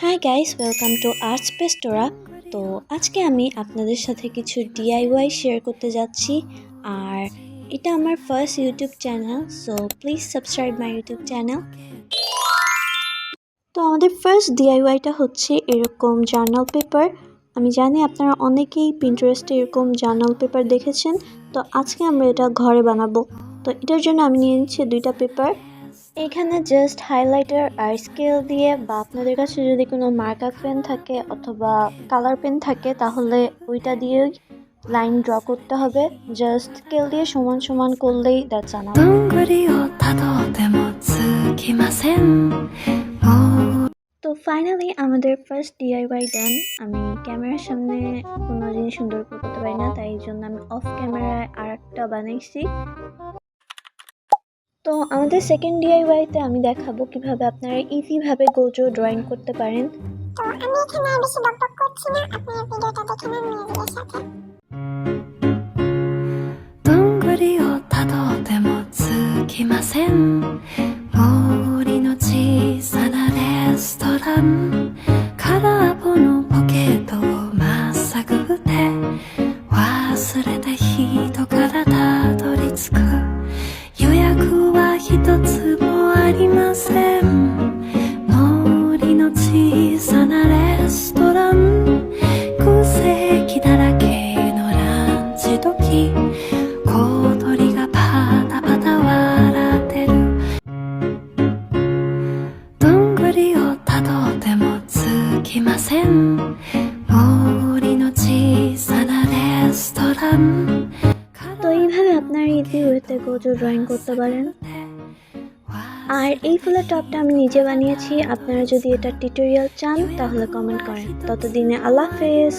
High guys, welcome to art space Tora. তো আজকে আমি আপনাদের সাথে কিছু ডিআইওয়াই শেয়ার করতে যাচ্ছি। আর এটা আমার first YouTube channel, so please subscribe my YouTube channel. তো আমাদের ফার্স্ট ডিআইওয়াইটা হচ্ছে এরকম জার্নাল পেপার। আমি জানি আপনারা অনেকেই পিন্টারেস্টে এরকম জার্নাল পেপার দেখেছেন, তো আজকে আমরা এটা ঘরে বানাবো। তো এটার জন্য আমি নিয়ে নিচ্ছি 2টা পেপার। এখানে জাস্ট হাইলাইটার আর স্কেল দিয়ে, বা আপনাদের কাছে যদি কোনো মার্কার পেন থাকে অথবা কালার পেন থাকে তাহলে ওইটা দিয়েই লাইন ড্র করতে হবে। জাস্ট স্কেল দিয়ে সমান সমান করলেই দ্যাটস এনাফ। তো ফাইনালি আমাদের ফার্স্ট ডিআইওয়াই ডান। আমি ক্যামেরার সামনে কোনো জিনিস সুন্দর করতে পারি না, তাই জন্য আমি অফ ক্যামেরায় আর একটা বানাইছি। তো আমাদের সেকেন্ড ডিআইওয়াইতে আমি দেখাবো কিভাবে আপনারা ইজিভাবে গোজো ড্রয়িং করতে পারেন। তো আমি এখানে আর বেশি বকবক করছি না, আপনি এই ভিডিওটা দেখে নেন মিউজিকের সাথে। どんぐりをたどってもつきません森の小さなレストラン空っぽのポケットをまっさぐって忘れた人からたどり着く予約は一つもありません森の小さなレストラン空席だらけのランチ時小鳥がパタパタ笑ってるどんぐりをたどってもつきません森の小さなレストラン তো এইভাবে আপনারা ইজি ওয়েতে গোজো ড্রয়িং করতে পারেন। আর এই ফুলের টপটা আমি নিজে বানিয়েছি। আপনারা যদি এটা টিউটোরিয়াল চান তাহলে কমেন্ট করেন। ততদিনে আল্লাহ হাফেজ।